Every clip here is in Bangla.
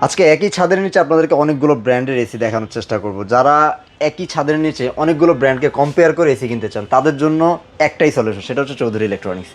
আজকে একই ছাদের নিচে আপনাদেরকে অনেকগুলো ব্র্যান্ডের এসি দেখানোর চেষ্টা করব। যারা একই ছাদের নিচে অনেকগুলো ব্র্যান্ডকে কম্পেয়ার করে এসি কিনতে চান তাদের জন্য একটাই সলিউশন, সেটা হচ্ছে চৌধুরী ইলেকট্রনিক্স।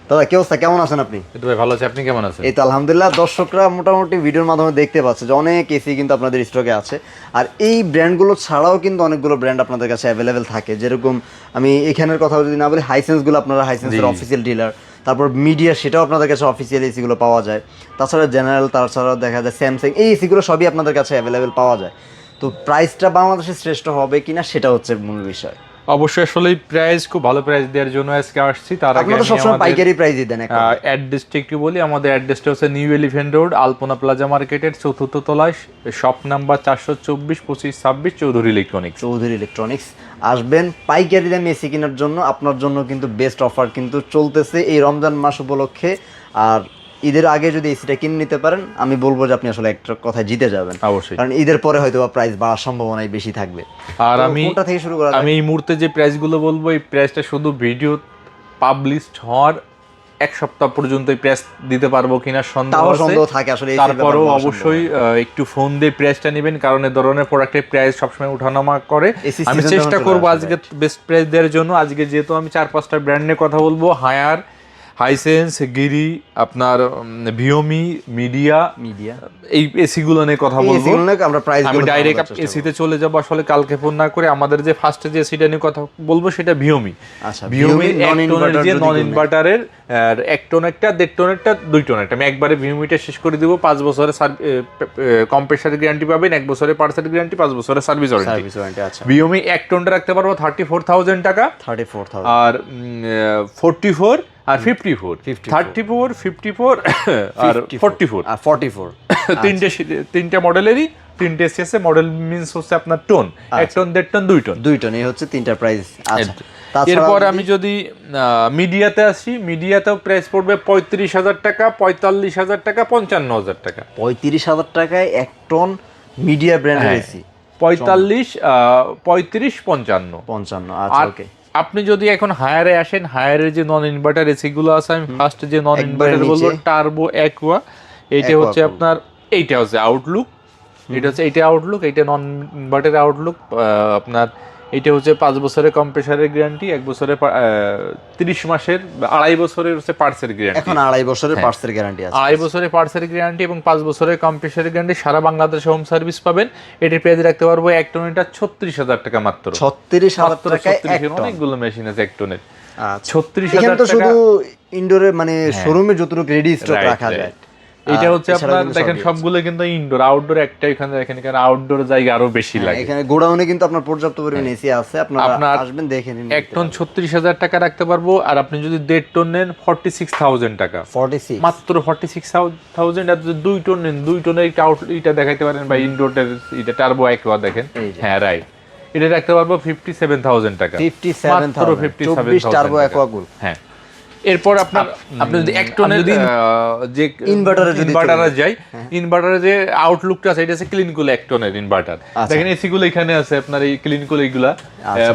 দাদা কি অবস্থা, কেমন আছেন আপনি? কিন্তু ভাই ভালো আছি, আপনি কেমন আছেন? এই তো আলহামদুলিল্লাহ। দর্শকরা মোটামুটি ভিডিওর মাধ্যমে দেখতে পাচ্ছে যে অনেক এসি কিন্তু আপনাদের স্টকে আছে, আর এই ব্র্যান্ডগুলো ছাড়াও কিন্তু অনেকগুলো ব্র্যান্ড আপনাদের কাছে অ্যাভেলেবেল থাকে। যেরকম আমি এখানের কথা যদি না বলি, হাইসেন্সগুলো আপনারা হাইসেন্সের অফিসিয়াল ডিলার, তারপর মিডিয়া সেটাও আপনাদের কাছে অফিসিয়াল এসিগুলো পাওয়া যায়। তাছাড়া জেনারেল, তাছাড়াও দেখা যায় স্যামসাং, এই এসিগুলো সবই আপনাদের কাছে অ্যাভেলেবেল পাওয়া যায়। তো প্রাইসটা বাংলাদেশে শ্রেষ্ঠ হবে কিনা সেটা হচ্ছে মূল বিষয়। অবশ্যই আসলে প্রাইস খুব ভালো প্রাইস দেওয়ার জন্য আজকে আসছি। তার আগে আপনারা সবসময় পাইকারি প্রাইসই দেন। অ্যাড্রেসটা একটু বলি, আমাদের অ্যাড্রেসটা হচ্ছে নিউ এলিফ্যান্ট রোড, আলপনা প্লাজা মার্কেটের 4th তলায়, shop number 424-25-26, Chowdhury electronics. Chowdhury electronics আসবেন পাইকারি দামে এসি কেনার জন্য। আপনার জন্য কিন্তু বেস্ট অফার কিন্তু চলতেছে এই রমজান মাস উপলক্ষে। আর ঈদের আগে যদি এসিটা কিনে নিতে পারেন, আমি বলবো যে আপনি আসলে একটা কথায় জিতে যাবেন। অবশ্যই, কারণ ঈদের পরে হয়তো প্রাইস বাড়ার সম্ভাবনাই বেশি থাকবে। আর আমি কোনটা থেকে শুরু করা? আমি এই মুহূর্তে যে প্রাইসগুলো বলবো, এই প্রাইসটা শুধু ভিডিও পাবলিশড হওয়ার এক সপ্তাহ পর্যন্ত এই প্রাইস দিতে পারবো কিনা সন্দেহ থাকে আসলে। তারপরেও অবশ্যই একটু ফোন দিয়ে প্রাইসটা নেবেন, কারণ এই ধরনের প্রোডাক্টের প্রাইস সবসময় ওঠানামা করে। আমি চেষ্টা করবো আজকে বেস্ট প্রাইস দেওয়ার জন্য। আজকে যেহেতু আমি 4-5টা ব্র্যান্ডের কথা বলবো, হায়ার, হাইসেন্স, গিরি, আপনার ভিওমি, মিডিয়া, এই এসিগুলো নিয়ে কথা বলবো। আমি ডাইরেক্ট এসিতে চলে যাবো। আসলে কালকে ফোন না করে আমাদের যে ফার্স্টে যে এসিটা নিয়ে কথা বলবো সেটা ভিওমি। ভিওমি নন ইনভার্টারের 1 টন একটা, 1.5 টন একটা, 2 টন একটা। আমি একবারে ভিওমিটা শেষ করে দিব। 5 বছরের কম্প্রেসার গ্যারান্টি পাবেন, 1 বছরের পার্টসের গ্যারান্টি, 5 বছরের সার্ভিস ওয়ারেন্টি। ভিওমি 1 টনটা রাখতে পারবো 34,000 টাকা, 34,000। আর 44 আর 54, 34, 54 আর 44, তিনটে মডেলেরই তিনটে এসি মডেল। মিন্স হচ্ছে আপনার টন, 1 টন, 1.5 টন, 2 টন, এই হচ্ছে তিনটা প্রাইস। এরপর আমি যদি মিডিয়াতে আসি, মিডিয়াতেও প্রাইস পড়বে 35,000 টাকা, 45,000 টাকা, 55,000 টাকা। 35,000 টাকায় 1 টন মিডিয়া ব্র্যান্ডের এসি। 45, 35, 55। আচ্ছা, ওকে। আপনি যদি এখন হায়ারে আসেন, হায়ারের যে নন ইনভার্টার এসি গুলো আছে, আমি ফার্স্ট যে নন ইনভার্টার বলবো টার্বো অ্যাকুয়া। এইটা হচ্ছে আপনার, এইটা হচ্ছে আউটলুক, এটা হচ্ছে এইটা আউটলুক, এইটা নন ইনভার্টার আউটলুক। আপনার এইটা হচ্ছে 5 বছরের কম্প্রেসারের গ্যারান্টি, 1 বছরের 30 মাসের, 2.5 বছরের হচ্ছে পার্টসের গ্যারান্টি। এখন 2.5 বছরের পার্টসের গ্যারান্টি আছে। 2.5 বছরের পার্টসের গ্যারান্টি এবং 5 বছরের কম্প্রেসারের গ্যারান্টি। সারা বাংলাদেশে হোম সার্ভিস পাবেন। এটির প্রাইস রাখতে পারবো 1 টনেরটা 36,000 টাকা মাত্র। 36,000 টাকায় অনেকগুলো মেশিন আছে 1 টনের। 36,000 টাকা শুধু ইনডোরে, মানে শোরুমে যতটুকু রেডি স্টক রাখা যায়। এটা হচ্ছে আপনার দেখেন সবগুলো কিন্তু ইনডোর, আউটডোর একটা এখানে দেখেন, এখানে আউটডোর জায়গা আরো বেশি লাগে। এখানে গোডাউনে কিন্তু আপনার পর্যাপ্ত পরিমাণে এসি আছে, আপনারা আসবেন দেখে নিন। 1 টন 36,000 টাকা রাখতে পারবো। আর আপনি যদি 1.5 টন নেন 46,000 টাকা, 46 মাত্র 46,000। আর যদি 2 টন নেন, 2 টনের একটা এটা দেখাইতে পারেন বা ইনডোরটার এটা টার্বো অ্যাকুয়া দেখেন, হ্যাঁ রাইট, এটা রাখতে পারবো 57,000 টাকা, 57,000 টার্বো অ্যাকুয়া গুল। হ্যাঁ। এরপর আপনি যদি 1 টনের যে ইনভার্টারে যাই, ইনভার্টারে যে আউটলুকটা আছে এটা আছে ক্লিন কুল 1 টনের ইনভার্টার। দেখেন এসি গুলো এখানে আছে আপনার, এই ক্লিন কুল, এইগুলা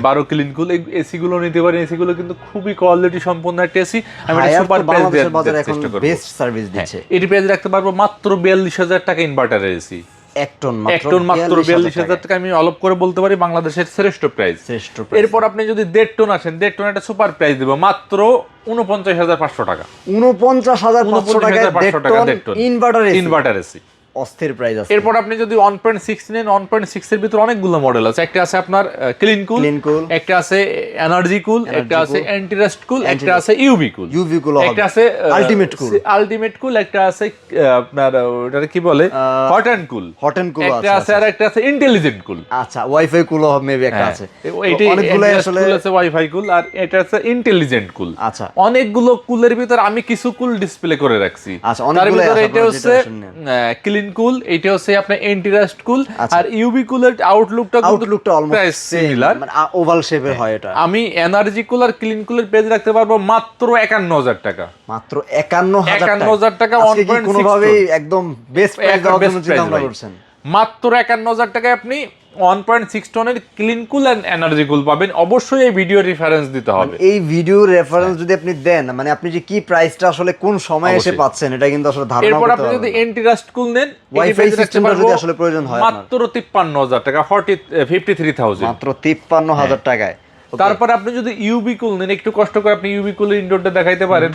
12 ক্লিন কুল এসি গুলো নিতে পারেন। এসি গুলো কিন্তু খুবই কোয়ালিটি সম্পন্ন একটা এসি। আমি এটা সুপার প্রাইস দেওয়ার চেষ্টা করব, বেস্ট সার্ভিস দিচ্ছে। এটি প্রাইস রাখতে পারবো মাত্র 42,000 টাকা ইনভার্টারের এসি। 1 টন মাত্র 42,000 টাকা। আমি অলপ করে বলতে পারি বাংলাদেশের শ্রেষ্ঠ প্রাইস। এরপর আপনি যদি 1.5 টন আসেন, 1.5 টন একটা সুপার প্রাইস দেব মাত্র 49,500 টাকা। 49,500 টাকা 1.5 টন ইনভার্টার এসি, অস্থির প্রাইস আছে। এরপর আপনি যদি 1.6 নেন, 1.6 এর ভিতর অনেকগুলো মডেল আছে। একটা আছে আপনার ক্লিন কুল, একটা আছে এনার্জি কুল, একটা আছে অ্যান্টিরাস্ট কুল, একটা আছে ইউভি কুল, একটা আছে আলটিমেট কুল, একটা আছে আপনার ওটা কি বলে হট এন্ড কুল, একটা আছে, আর একটা আছে ইন্টেলিজেন্ট কুল। আচ্ছা, ওয়াইফাই কুল মেবি একটা আছে। এইটা অনেকগুলো আসলে আছে ওয়াইফাই কুল, আর এটা আছে ইন্টেলিজেন্ট কুল। আচ্ছা, অনেকগুলো কুলের ভিতর আমি কিছু কুল ডিসপ্লে করে রাখছি। আচ্ছা, অনেকগুলো আছে। এটা হচ্ছে ক্লিন কুল, এটা হচ্ছে আপনার এন্টিরাস্ট কুল, আর ইউভি কুলের আউটলুকটা অলমোস্ট সিমিলার, মানে ওভাল শেপের হয় এটা। আমি এনার্জি কুল আর ক্লিন কুলের পেজ রাখতে পারবো মাত্র 51,000 টাকা, মাত্র 51,000 টাকা। 1.6 কোনোভাবেই একদম বেস্ট প্রাইস দেওয়ার জন্য চিন্তা ভাবনা করছেন। মাত্র 51,000 টাকায় আপনি 1.6 টনের clean cool and energy cool পাবেন। অবশ্যই এই ভিডিও রেফারেন্স দিতে হবে। এই ভিডিও রেফারেন্স যদি আপনি দেন, মানে আপনি যে কি প্রাইসটা আসলে কোন সময় এসে পাচ্ছেন এটা কিন্তু আসলে ধারণা এরপর করতে আপনি পারবেন। যদি এন্টি রাস্ট কুল নেন, ওয়াইফাই সিস্টেমটা যদি আসলে প্রয়োজন হয় মাত্র 53,000 টাকা, 53,000 মাত্র 53,000 টাকায়। তারপর আপনি যদি ইউবি কুল নেন, একটু কষ্ট করে আপনি ইউবি কুলের ইনডোরটা দেখাইতে পারেন।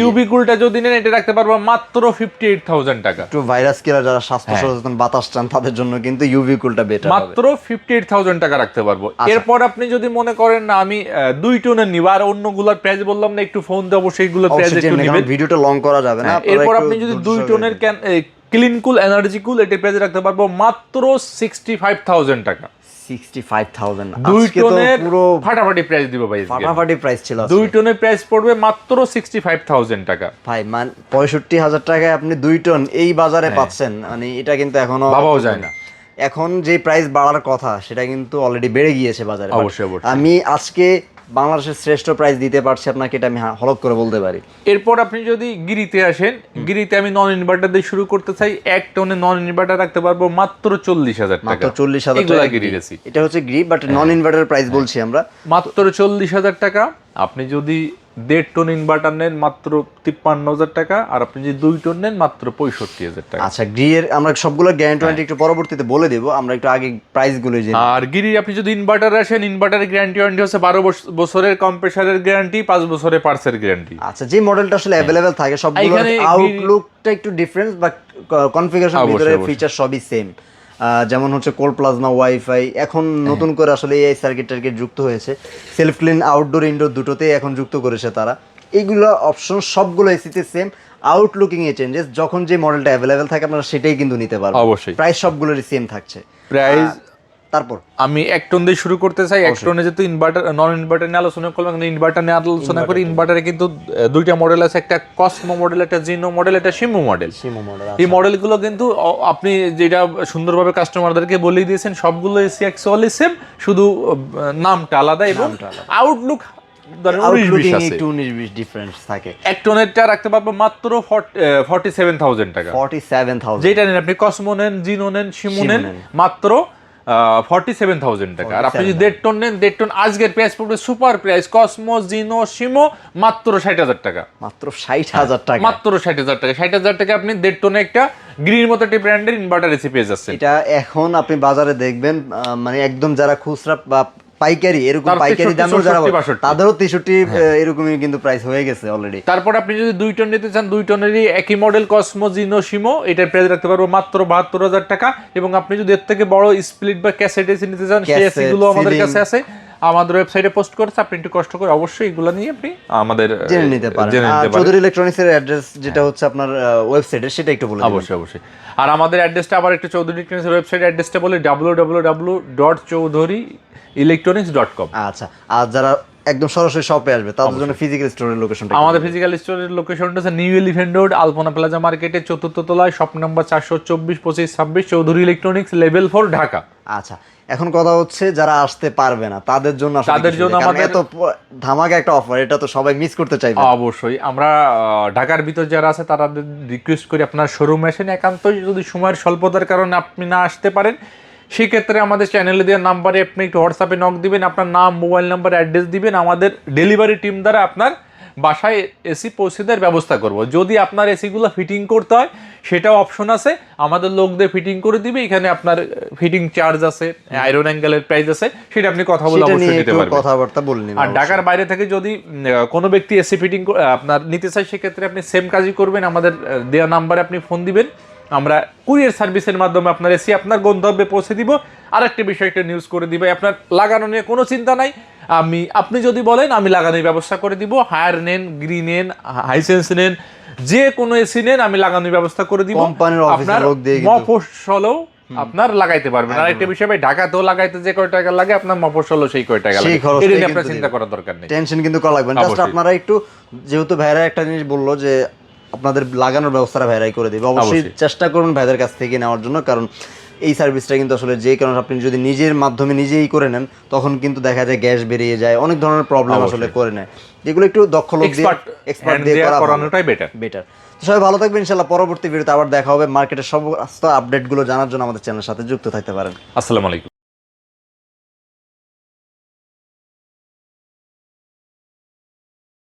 ইউবি কুলটা যদি নেন এটা রাখতে পারবো মাত্র 58,000 টাকা। একটু ভাইরাস কিলার যারা স্বাস্থ্য সচেতন বাতাস চান তাদের জন্য কিন্তু ইউভি কুলটা বেটার হবে। মাত্র 58,000 টাকা রাখতে পারবো। এরপর আপনি যদি মনে করেন না আমি 2 টনের নিব, আর অন্যগুলোর প্রাইস বললাম না, একটু ফোন দিয়ে অবশ্যই এগুলো প্রাইস একটু নেবেন, ভিডিওটা লং করা যাবে না। এরপর আপনি যদি 2 টনের ক্লিন কুল এনার্জি কুল এটার প্রাইস রাখতে পারবো মাত্র 65,000 টাকা। 65,000 2 আজকে তো টনের পুরো ফাটাফাটি প্রাইস দিব ভাই। ফাটাফাটি প্রাইস ছিল। 2 টনের প্রাইস পড়বে মাত্র 65,000 টাকা ভাই, মানে 65,000 টাকায় আপনি 2 টন এই বাজারে পাচ্ছেন, মানে এটা কিন্তু এখনো ভাবাও যায় না। এখন যে প্রাইস বাড়ার কথা সেটা কিন্তু অলরেডি বেড়ে গিয়েছে বাজারে। অবশ্যই। আমি আজকে বাংলাদেশের শ্রেষ্ঠ প্রাইস দিতে পারছি আপনাকে, এটা আমি হলফ করে বলতে পারি। এরপর আপনি যদি গিরিতে আসেন, গিরিতে আমি নন ইনভার্টার দিয়ে শুরু করতে চাই। 1 টনে নন ইনভার্টার রাখতে পারবো মাত্র 40,000 টাকা। মাত্র 40,000 টাকা গিরি রেসি। এটা হচ্ছে Gree, but non inverter price বলছি আমরা। মাত্র 40,000 টাকা। আপনি যদি 1.5 টন ইনভার্টার নেন মাত্র 53,000 টাকা, আর আপনি যদি 2 টন নেন মাত্র 65,000 টাকা। আচ্ছা, গ্রি এর আমরা সবগুলো গ্যারান্টি ওয়ারেন্টি একটু পরবর্তীতে বলে দেব, আমরা একটু আগে প্রাইস গুলো জেনে। আর গিরি আপনি যদি ইনভার্টার আসেন, ইনভার্টারের গ্যারান্টি ওয়ারেন্টি হচ্ছে 12 বছরের কম্প্রেসারের গ্যারান্টি, 5 বছরের পার্টসের গ্যারান্টি। আচ্ছা, যে মডেলটা আসলে अवेलेबल থাকে সবগুলোর আউটলুকটা একটু ডিফারেন্স, বাট কনফিগারেশন ভিতরে ফিচার সবই সেম। যেমন হচ্ছে কোল্ড প্লাজমা ওয়াইফাই, এখন নতুন করে আসলে এই সার্কিট টার্কিট যুক্ত হয়েছে, সেলফ ক্লিন আউটডোর ইনডোর দুটোতেই এখন যুক্ত করেছে তারা। এইগুলো অপশন সবগুলো এসিতে সেম, আউটলুকিং এ চেঞ্জেস, যখন যে মডেলটা অ্যাভেলেবেল থাকে আপনারা সেটাই কিন্তু নিতে পারবেন। অবশ্যই প্রাইস সবগুলোরই সেম থাকছে। প্রাইস তারপর আমি 1 টন দিয়ে শুরু করতে চাই। 1 টনে যেহেতু ইনভার্টার নন ইনভার্টার নিয়ে আলোচনা করলাম, ইনভার্টার নিয়ে আলোচনা করি। ইনভার্টারে কিন্তু 2টা মডেল আছে, একটা কসমো মডেল, একটা জিনো মডেল, একটা শিমু মডেল। এই মডেলগুলো কিন্তু আপনি যেটা সুন্দরভাবে কাস্টমারদেরকে বলে দিয়েছেন, সবগুলো এসি অ্যাকচুয়ালি সেম, শুধু নামটা আলাদা এবং আউটলুক একটু 19-20 ডিফারেন্স থাকে। 1 টনেরটা রাখতে পারবো মাত্র 47,000 টাকা। 47,000 যেটা নেন আপনি, কসমো নেন, জিনো নেন, শিমু নেন, মাত্র 47,000 টাকা। আর আপনি যদি 1.5 টন নেন, 1.5 টন আজকের প্রাইস পড়বে সুপার প্রাইস, কসমো, জিনো, শিমো মাত্র 60,000 টাকা। মাত্র 60,000 টাকা। মাত্র 60,000 টাকা। 60,000 টাকা আপনি 1.5 টনে একটা গ্রিন মতো একটি ব্র্যান্ডের ইনভার্টার এসি পেয়ে যাচ্ছেন। এটা এখন আপনি বাজারে দেখবেন, মানে একদম যারা খুচরা বা পাইকারি, এরকম পাইকারি দামেও যারা তাদেরও 63 এরকমই কিন্তু প্রাইস হয়ে গেছে অলরেডি। তারপর আপনি যদি 2 টন নিতে চান, 2 টনেরই একই মডেল কসমো, জিনো, শিমো, এটার প্রাইস রাখতে পারবো মাত্র 72,000 টাকা। এবং আপনি যদি এর থেকে বড় স্প্লিট বা ক্যাসেট এসি নিতে চান, সেই এসি গুলো আমাদের কাছে আছে, আমাদের ওয়েবসাইটে পোস্ট করেছে। আপনি একটু কষ্ট করে অবশ্যই এগুলো নিয়ে আপনি আমাদের জেনে নিতে পারেন। চৌধুরী ইলেকট্রনিক্স এর অ্যাড্রেস যেটা হচ্ছে আপনার ওয়েবসাইটে, সেটা একটু বলে দিন। অবশ্যই। আর আমাদের অ্যাড্রেসটা আবার একটু চৌধুরী ইলেকট্রনিক্স এর ওয়েবসাইট অ্যাড্রেসটা বলে, www.chaudhuryelectronics.com। আচ্ছা, আর যারা একদম সরাসরি শপে আসবে তাদের জন্য ফিজিক্যাল স্টোরের লোকেশনটা, আমাদের ফিজিক্যাল স্টোরের লোকেশনটা হচ্ছে নিউ এলিফ্যান্ট রোড, আলপনা প্লাজা মার্কেটের 4th তলায়, shop number 424, 25, 26, Chowdhury electronics, level 4, Dhaka. আচ্ছা, এখন কথা হচ্ছে যারা আসতে পারবে না তাদের জন্য আমাদের এত ধামাকা একটা অফার, এটা তো সবাই মিস করতে চাইবে। অবশ্যই আমরা ঢাকার ভিতর যারা আছে তাদের রিকোয়েস্ট করি আপনার শোরুমে আসেন। একান্তই যদি সময়ের স্বল্পতার কারণে আপনি না আসতে পারেন, সেক্ষেত্রে আমাদের চ্যানেলে দেওয়া নাম্বারে আপনি একটু হোয়াটসঅ্যাপে নক দিবেন, আপনার নাম, মোবাইল নাম্বার, অ্যাড্রেস দিবেন, আমাদের ডেলিভারি টিম দ্বারা আপনার বাসায় এসি পৌঁছে দেওয়ার ব্যবস্থা করব। যদি আপনার এসিগুলো ফিটিং করতে হয় সেটাও অপশন আছে, আমাদের লোকদের ফিটিং করে দিবে। এখানে আপনার ফিটিং চার্জ আছে, আয়রন অ্যাঙ্গেলের প্রাইস আছে, সেটা আপনি কথা বলে অবশ্যই নিতে পারবেন, কথাবার্তা বলে নিন। আর ঢাকার বাইরে থেকে যদি কোনো ব্যক্তি এসি ফিটিং আপনার নিতে চায়, সেক্ষেত্রে আপনি সেম কাজই করবেন, আমাদের দেওয়া নাম্বারে আপনি ফোন দিবেন, আমরা কুরিয়ার সার্ভিসের মাধ্যমে আপনার এসি আপনার গন্তব্যে পৌঁছে দিব। আর একটা বিষয়, একটা নিউজ করে দিবে, আপনার লাগানো নিয়ে কোনো চিন্তা নাই, আপনি যদি বলেন আমি লাগানোর ব্যবস্থা করে দিব। হায়ার নেন, গ্রি নেন, হাইসেন্স নেন, যে কোনো এসি নেন, আমি লাগানোর ব্যবস্থা করে দিব। আপনার মফস্বলেও আপনার লাগাইতে পারবেন। আর একটা বিষয় ভাই, ঢাকাতেও লাগাইতে যে কয় টাকা লাগে, আপনার মফস্বলও সেই কয় টাকা লাগে, এটা নিয়ে আপনার চিন্তা করার দরকার নেই, টেনশন কিন্তু করা লাগবে না। জাস্ট আপনারা একটু, যেহেতু ভাইরা একটা জিনিস বললো যে আপনাদের লাগানোর ব্যবস্থাটা ভাইরাই করে দিবে, অবশ্যই চেষ্টা করুন ভাইদের কাছ থেকে নেওয়ার জন্য, কারণ এই সার্ভিসটা কিন্তু আসলে যে কারণে আপনি যদি নিজের মাধ্যমে নিজেই করে নেন তখন কিন্তু দেখা যায় গ্যাস বেরিয়ে যায়, অনেক ধরনের প্রবলেম আসলে করে নেয়, যেগুলো একটু দক্ষ লোক দিয়ে এক্সপার্ট দিয়ে করানোটাই বেটার। তো সবাই ভালো থাকবেন ইনশাআল্লাহ, পরবর্তী ভিডিওতে আবার দেখা হবে। মার্কেটের সমস্ত আপডেটগুলো জানার জন্য আমাদের চ্যানেলের সাথে যুক্ত থাকতে পারেন। আসসালামু আলাইকুম।